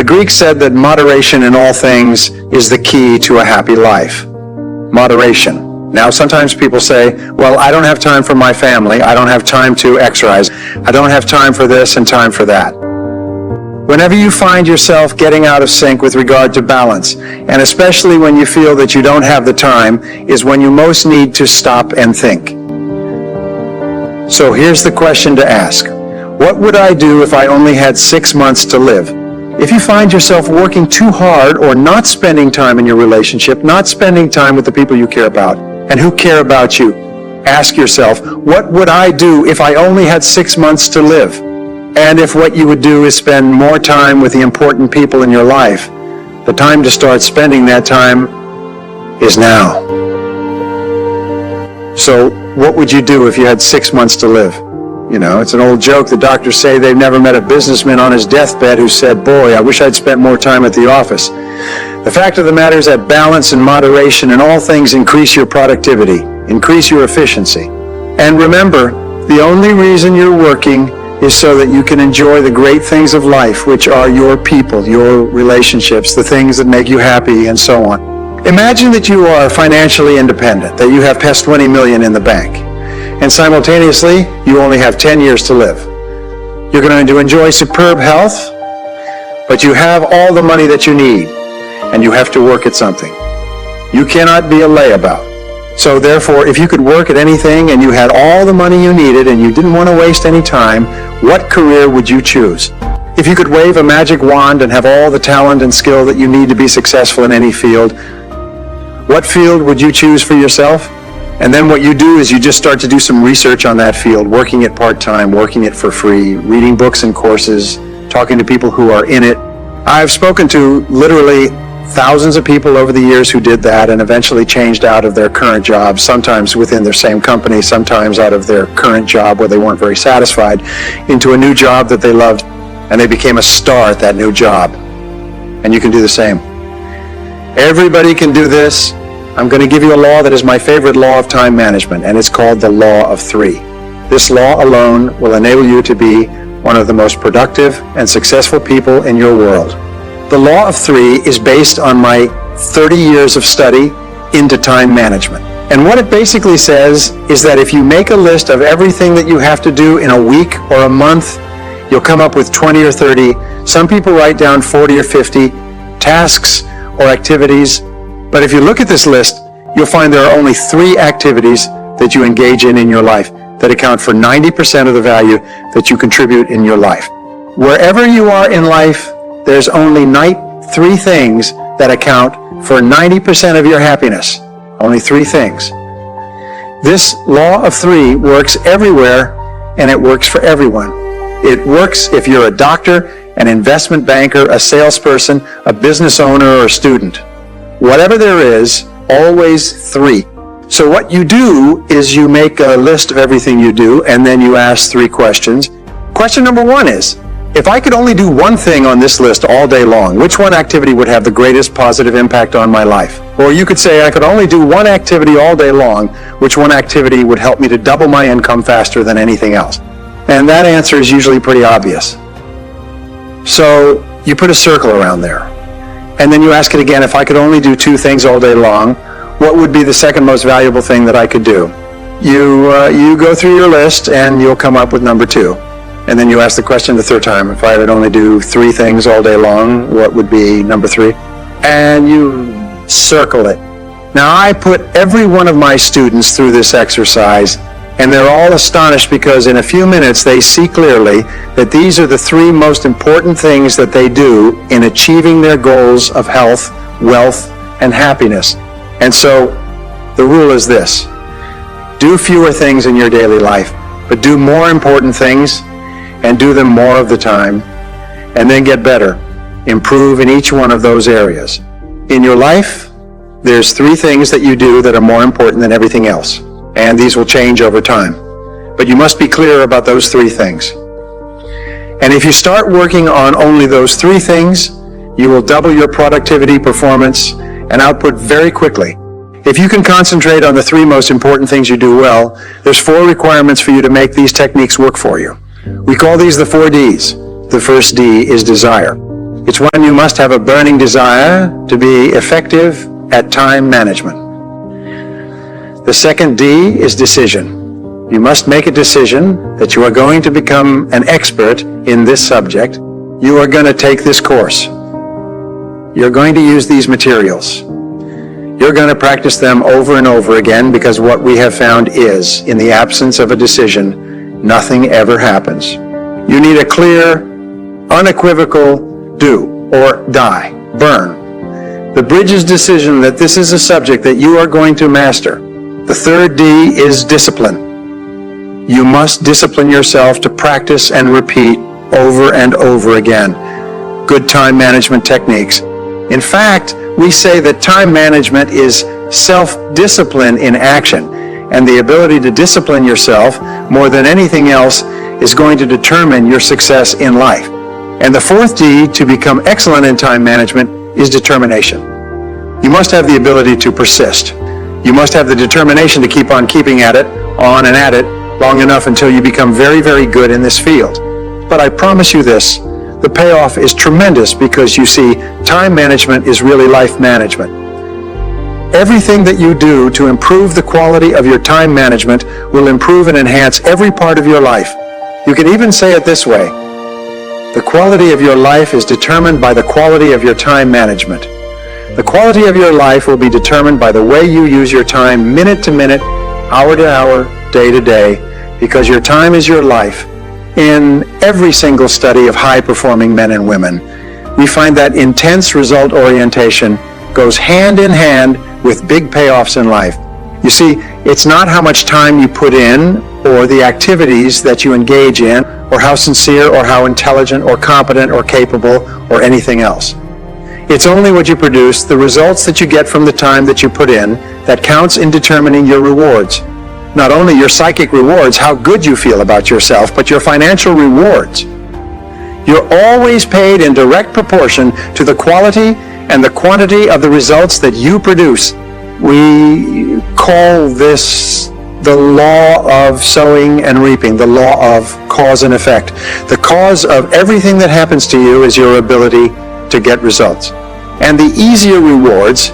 The Greeks said that moderation in all things is the key to a happy life. Moderation. Now, sometimes people say, well, I don't have time for my family. I don't have time to exercise. I don't have time for this and time for that. Whenever you find yourself getting out of sync with regard to balance, and especially when you feel that you don't have the time, is when you most need to stop and think. So here's the question to ask. What would I do if I only had 6 months to live? If you find yourself working too hard or not spending time in your relationship, not spending time with the people you care about and who care about you, ask yourself, what would I do if I only had 6 months to live? And if what you would do is spend more time with the important people in your life, the time to start spending that time is now. So what would you do if you had 6 months to live? You know, it's an old joke. The doctors say they've never met a businessman on his deathbed who said, boy, I wish I'd spent more time at the office. The fact of the matter is that balance and moderation in all things increase your productivity, increase your efficiency. And remember, the only reason you're working is so that you can enjoy the great things of life, which are your people, your relationships, the things that make you happy, and so on. Imagine that you are financially independent, that you have past 20 million in the bank, and simultaneously, you only have 10 years to live. You're going to enjoy superb health, but you have all the money that you need, and you have to work at something. You cannot be a layabout. So therefore, if you could work at anything and you had all the money you needed and you didn't want to waste any time, what career would you choose? If you could wave a magic wand and have all the talent and skill that you need to be successful in any field, what field would you choose for yourself? And then what you do is you just start to do some research on that field, working it part-time, working it for free, reading books and courses, talking to people who are in it. I've spoken to literally thousands of people over the years who did that and eventually changed out of their current jobs, sometimes within their same company, sometimes out of their current job where they weren't very satisfied, into a new job that they loved, and they became a star at that new job. And you can do the same. Everybody can do this. I'm going to give you a law that is my favorite law of time management, and it's called the Law of Three. This law alone will enable you to be one of the most productive and successful people in your world. The Law of Three is based on my 30 years of study into time management. And what it basically says is that if you make a list of everything that you have to do in a week or a month, you'll come up with 20 or 30. Some people write down 40 or 50 tasks or activities. But if you look at this list, you'll find there are only 3 activities that you engage in your life that account for 90% of the value that you contribute in your life. Wherever you are in life, there's only 3 things that account for 90% of your happiness. Only 3 things. This Law of Three works everywhere, and it works for everyone. It works if you're a doctor, an investment banker, a salesperson, a business owner, or a student. Whatever there is, always 3. So what you do is you make a list of everything you do, and then you ask 3 questions. Question number 1 is, if I could only do one thing on this list all day long, which one activity would have the greatest positive impact on my life? Or you could say, I could only do one activity all day long, which one activity would help me to double my income faster than anything else? And that answer is usually pretty obvious. So you put a circle around there. And then you ask it again, if I could only do 2 things all day long, what would be the second most valuable thing that I could do? You go through your list and you'll come up with number 2. And then you ask the question the 3rd time, if I would only do 3 things all day long, what would be number 3? And you circle it. Now I put every one of my students through this exercise, and they're all astonished because in a few minutes they see clearly that these are the 3 most important things that they do in achieving their goals of health, wealth, and happiness. And so the rule is this: do fewer things in your daily life, but do more important things and do them more of the time, and then get better. Improve in each one of those areas. In your life, there's 3 things that you do that are more important than everything else, and these will change over time. But you must be clear about those 3 things. And if you start working on only those 3 things, you will double your productivity, performance, and output very quickly. If you can concentrate on the 3 most important things you do well, there's 4 requirements for you to make these techniques work for you. We call these the 4 Ds. The first D is desire. It's one you must have a burning desire to be effective at time management. The second D is decision. You must make a decision that you are going to become an expert in this subject. You are going to take this course. You're going to use these materials. You're going to practice them over and over again, because what we have found is, in the absence of a decision, nothing ever happens. You need a clear, unequivocal do or die, burn. The bridge's decision that this is a subject that you are going to master. The third D is discipline. You must discipline yourself to practice and repeat over and over again good time management techniques. In fact, we say that time management is self-discipline in action, and the ability to discipline yourself more than anything else is going to determine your success in life. And the fourth D to become excellent in time management is determination. You must have the ability to persist. You must have the determination to keep on keeping at it, on and at it, long enough until you become very, very good in this field. But I promise you this, the payoff is tremendous, because you see, time management is really life management. Everything that you do to improve the quality of your time management will improve and enhance every part of your life. You can even say it this way: the quality of your life is determined by the quality of your time management. The quality of your life will be determined by the way you use your time minute to minute, hour to hour, day to day, because your time is your life. In every single study of high-performing men and women, we find that intense result orientation goes hand in hand with big payoffs in life. You see, it's not how much time you put in or the activities that you engage in or how sincere or how intelligent or competent or capable or anything else. It's only what you produce, the results that you get from the time that you put in, that counts in determining your rewards. Not only your psychic rewards, how good you feel about yourself, but your financial rewards. You're always paid in direct proportion to the quality and the quantity of the results that you produce. We call this the law of sowing and reaping, the law of cause and effect. The cause of everything that happens to you is your ability to get results. And the easier rewards,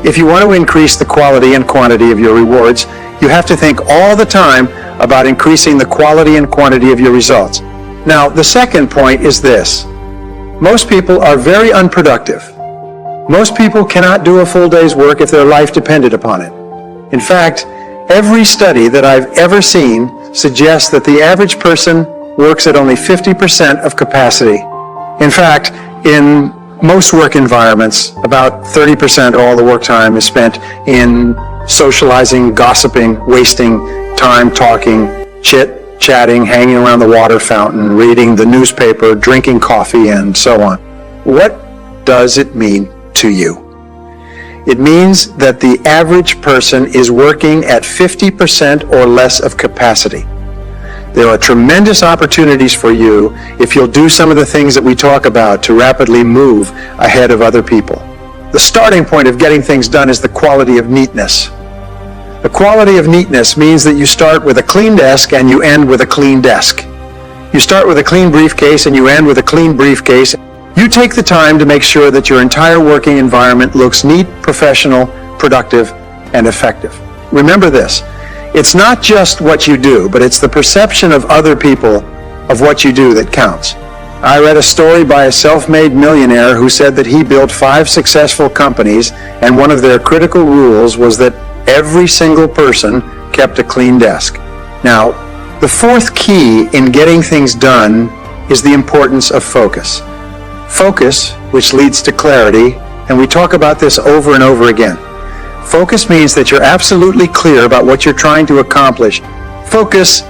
if you want to increase the quality and quantity of your rewards, you have to think all the time about increasing the quality and quantity of your results. Now, the second point is this. Most people are very unproductive. Most people cannot do a full day's work if their life depended upon it. In fact, every study that I've ever seen suggests that the average person works at only 50% of capacity. In fact, in most work environments, about 30% of all the work time is spent in socializing, gossiping, wasting time talking, chit-chatting, hanging around the water fountain, reading the newspaper, drinking coffee, and so on. What does it mean to you? It means that the average person is working at 50% or less of capacity. There are tremendous opportunities for you if you'll do some of the things that we talk about to rapidly move ahead of other people. The starting point of getting things done is the quality of neatness. The quality of neatness means that you start with a clean desk and you end with a clean desk. You start with a clean briefcase and you end with a clean briefcase. You take the time to make sure that your entire working environment looks neat, professional, productive, and effective. Remember this. It's not just what you do, but it's the perception of other people of what you do that counts. I read a story by a self-made millionaire who said that he built 5 successful companies, and one of their critical rules was that every single person kept a clean desk. Now, the fourth key in getting things done is the importance of focus. Focus, which leads to clarity, and we talk about this over and over again. Focus means that you're absolutely clear about what you're trying to accomplish. Focus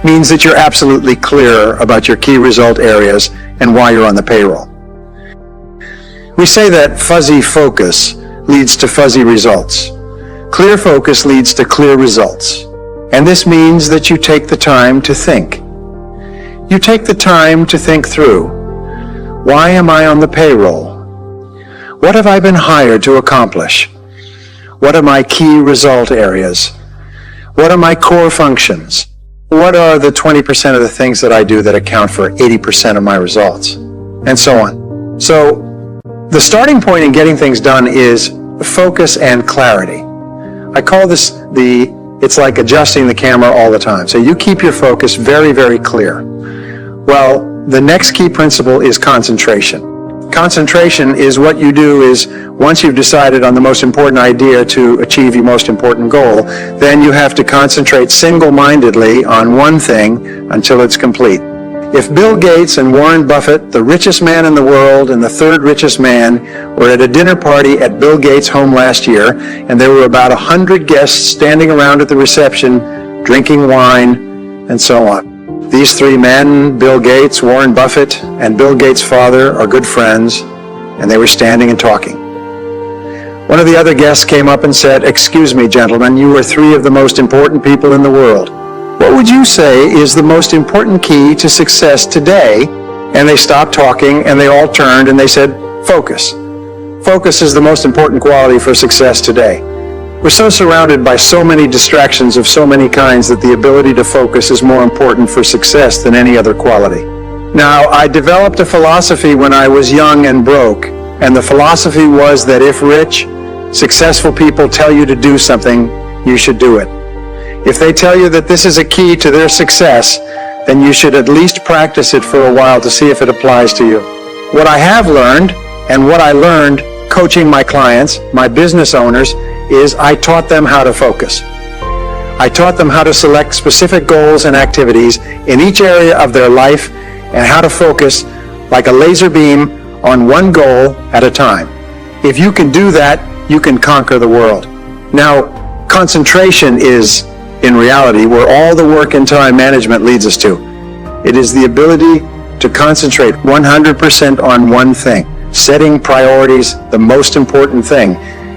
means that you're absolutely clear about your key result areas and why you're on the payroll. We say that fuzzy focus leads to fuzzy results. Clear focus leads to clear results. And this means that you take the time to think. You take the time to think through. Why am I on the payroll? What have I been hired to accomplish? What are my key result areas? What are my core functions? What are the 20% of the things that I do that account for 80% of my results? And so on. So the starting point in getting things done is focus and clarity. I call this it's like adjusting the camera all the time. So you keep your focus very, very clear. Well, the next key principle is concentration. Concentration is what you do is once you've decided on the most important idea to achieve your most important goal, then you have to concentrate single-mindedly on one thing until it's complete. If Bill Gates and Warren Buffett, the richest man in the world and the third richest man, were at a dinner party at Bill Gates' home last year, and there were about 100 guests standing around at the reception, drinking wine, and so on. These three men, Bill Gates, Warren Buffett, and Bill Gates' father, are good friends, and they were standing and talking. One of the other guests came up and said, "Excuse me, gentlemen, you are three of the most important people in the world. What would you say is the most important key to success today?" And they stopped talking and they all turned and they said, "Focus. Focus is the most important quality for success today." We're so surrounded by so many distractions of so many kinds that the ability to focus is more important for success than any other quality. Now, I developed a philosophy when I was young and broke, and the philosophy was that if rich, successful people tell you to do something, you should do it. If they tell you that this is a key to their success, then you should at least practice it for a while to see if it applies to you. What I have learned, and what I learned coaching my clients, my business owners, is I taught them how to focus. I taught them how to select specific goals and activities in each area of their life and how to focus like a laser beam on one goal at a time. If you can do that, you can conquer the world. Now, concentration is, in reality, where all the work in time management leads us to. It is the ability to concentrate 100% on one thing, setting priorities, the most important thing,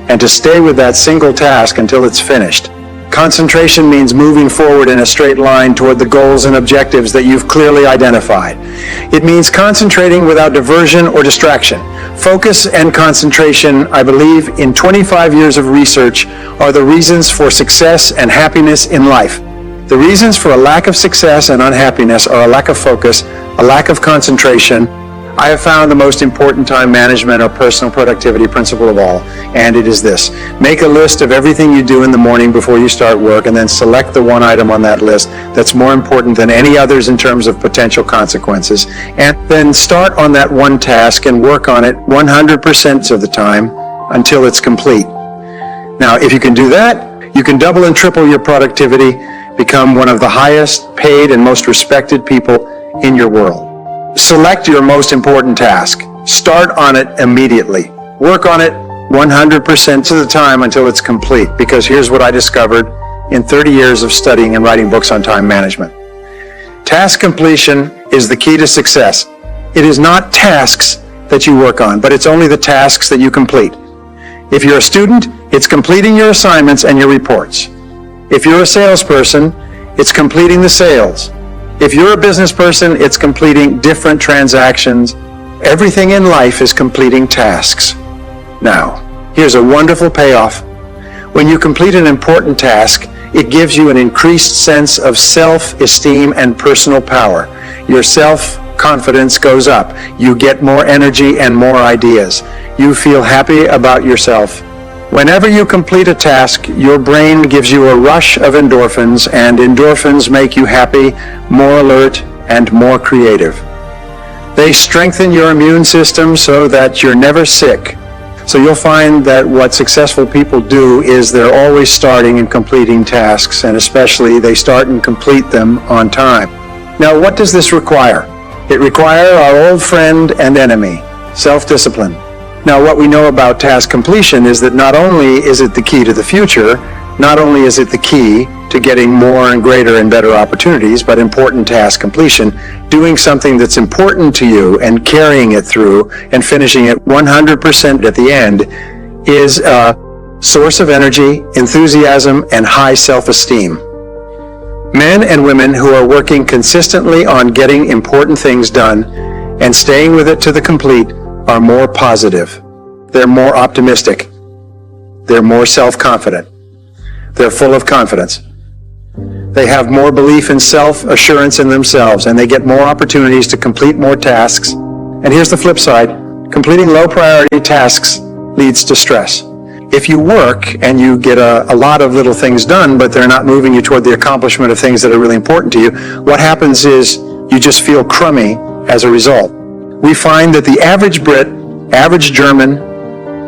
and to stay with that single task until it's finished. Concentration means moving forward in a straight line toward the goals and objectives that you've clearly identified. It means concentrating without diversion or distraction. Focus and concentration, I believe, in 25 years of research, are the reasons for success and happiness in life. The reasons for a lack of success and unhappiness are a lack of focus, a lack of concentration. I have found the most important time management or personal productivity principle of all, and it is this. Make a list of everything you do in the morning before you start work, and then select the one item on that list that's more important than any others in terms of potential consequences, and then start on that one task and work on it 100% of the time until it's complete. Now, if you can do that, you can double and triple your productivity, become one of the highest paid and most respected people in your world. Select your most important task. Start on it immediately. Work on it 100% of the time until it's complete, because here's what I discovered in 30 years of studying and writing books on time management. Task completion is the key to success. It is not tasks that you work on, but it's only the tasks that you complete. If you're a student, it's completing your assignments and your reports. If you're a salesperson, it's completing the sales. If you're a business person, it's completing different transactions. Everything in life is completing tasks. Now, here's a wonderful payoff. When you complete an important task, it gives you an increased sense of self-esteem and personal power. Your self-confidence goes up. You get more energy and more ideas. You feel happy about yourself. Whenever you complete a task, your brain gives you a rush of endorphins, and endorphins make you happy, more alert, and more creative. They strengthen your immune system so that you're never sick. So you'll find that what successful people do is they're always starting and completing tasks, and especially they start and complete them on time. Now, what does this require? It requires our old friend and enemy, self-discipline. Now, what we know about task completion is that not only is it the key to the future, not only is it the key to getting more and greater and better opportunities, but important task completion, doing something that's important to you and carrying it through and finishing it 100% at the end is a source of energy, enthusiasm, and high self-esteem. Men and women who are working consistently on getting important things done and staying with it to the complete are more positive. They're more optimistic. They're more self-confident. They're full of confidence. They have more belief and self-assurance in themselves, and they get more opportunities to complete more tasks. And here's the flip side. Completing low priority tasks leads to stress. If you work and you get a lot of little things done, but they're not moving you toward the accomplishment of things that are really important to you, what happens is you just feel crummy as a result. We find that the average Brit, average German,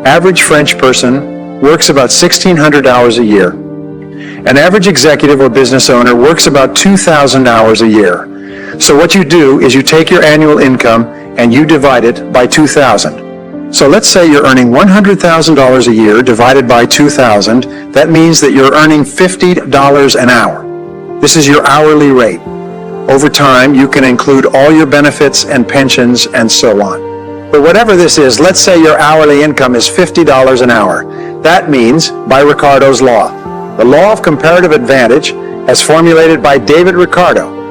average French person works about 1,600 hours a year. An average executive or business owner works about 2,000 hours a year. So what you do is you take your annual income and you divide it by 2,000. So let's say you're earning $100,000 a year divided by 2,000. That means that you're earning $50 an hour. This is your hourly rate. Over time, you can include all your benefits and pensions and so on. But whatever this is, let's say your hourly income is $50 an hour. That means, by Ricardo's law, the law of comparative advantage as formulated by David Ricardo,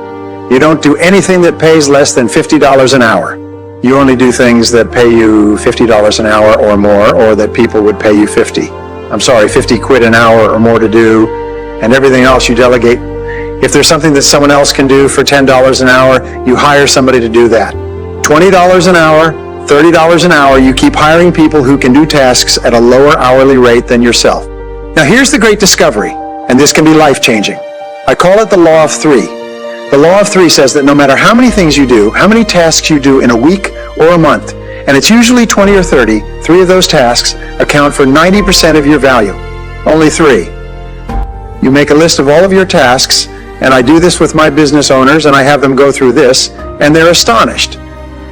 you don't do anything that pays less than $50 an hour. You only do things that pay you $50 an hour or more, or that people would pay you 50 quid an hour or more to do, and everything else you delegate. If there's something that someone else can do for $10 an hour, you hire somebody to do that. $20 an hour, $30 an hour, you keep hiring people who can do tasks at a lower hourly rate than yourself. Now here's the great discovery, and this can be life-changing. I call it the law of three. The law of three says that no matter how many things you do, how many tasks you do in a week or a month, and it's usually 20 or 30, 3 of those tasks account for 90% of your value. Only 3. You make a list of all of your tasks, and I do this with my business owners, and I have them go through this, and they're astonished.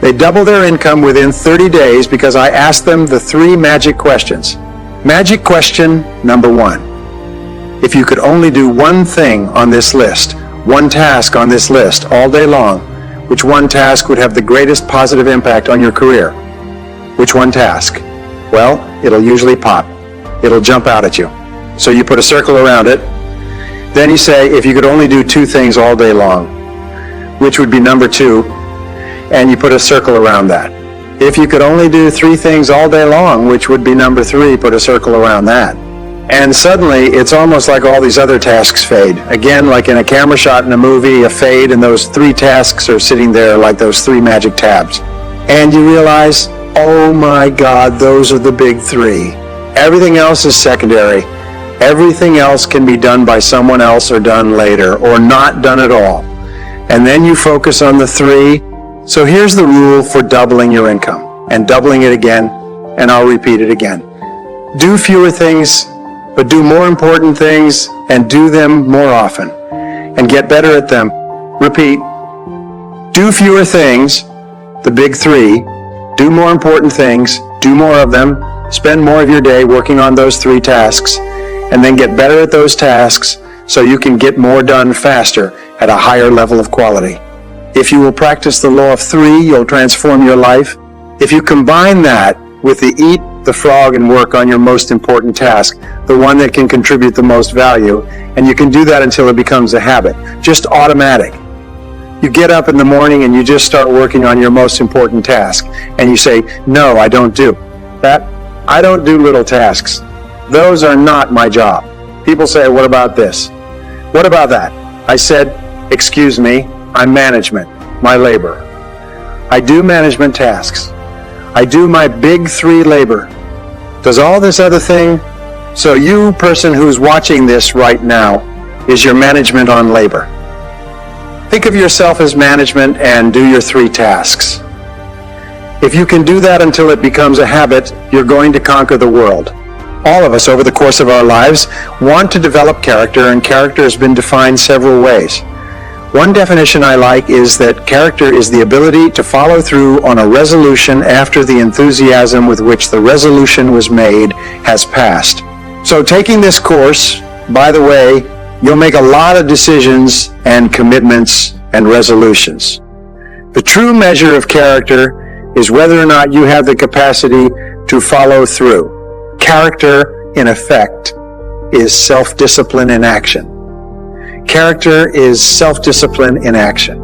They double their income within 30 days because I ask them the 3 magic questions. Magic question number 1. If you could only do one thing on this list, one task on this list all day long, which one task would have the greatest positive impact on your career? Which one task? Well, it'll usually pop. It'll jump out at you. So you put a circle around it. Then you say, if you could only do 2 things all day long, which would be number 2, and you put a circle around that. If you could only do 3 things all day long, which would be number 3, put a circle around that. And suddenly, it's almost like all these other tasks fade. Again, like in a camera shot in a movie, a fade, and those 3 tasks are sitting there like those 3 magic tabs. And you realize, oh my God, those are the big 3. Everything else is secondary. Everything else can be done by someone else or done later, or not done at all. And then you focus on the 3. So here's the rule for doubling your income, and doubling it again, and I'll repeat it again. Do fewer things, but do more important things, and do them more often, and get better at them. Repeat. Do fewer things, the big 3. Do more important things, do more of them, spend more of your day working on those 3 tasks, and then get better at those tasks so you can get more done faster at a higher level of quality. If you will practice the law of 3, you'll transform your life. If you combine that with the eat the frog and work on your most important task, the one that can contribute the most value, and you can do that until it becomes a habit, just automatic. You get up in the morning and you just start working on your most important task, and you say, no, I don't do that. I don't do little tasks. Those are not my job. People say, what about this? What about that? I said, excuse me, I'm management, my labor. I do management tasks. I do my big 3 labor. Does all this other thing? So you, person who's watching this right now, is your management on labor. Think of yourself as management and do your 3 tasks. If you can do that until it becomes a habit, you're going to conquer the world. All of us, over the course of our lives, want to develop character, and character has been defined several ways. One definition I like is that character is the ability to follow through on a resolution after the enthusiasm with which the resolution was made has passed. So taking this course, by the way, you'll make a lot of decisions and commitments and resolutions. The true measure of character is whether or not you have the capacity to follow through. Character, in effect, is self-discipline in action. Character is self-discipline in action.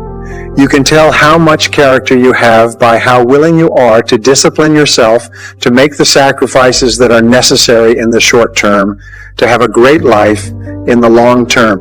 You can tell how much character you have by how willing you are to discipline yourself to make the sacrifices that are necessary in the short term to have a great life in the long term.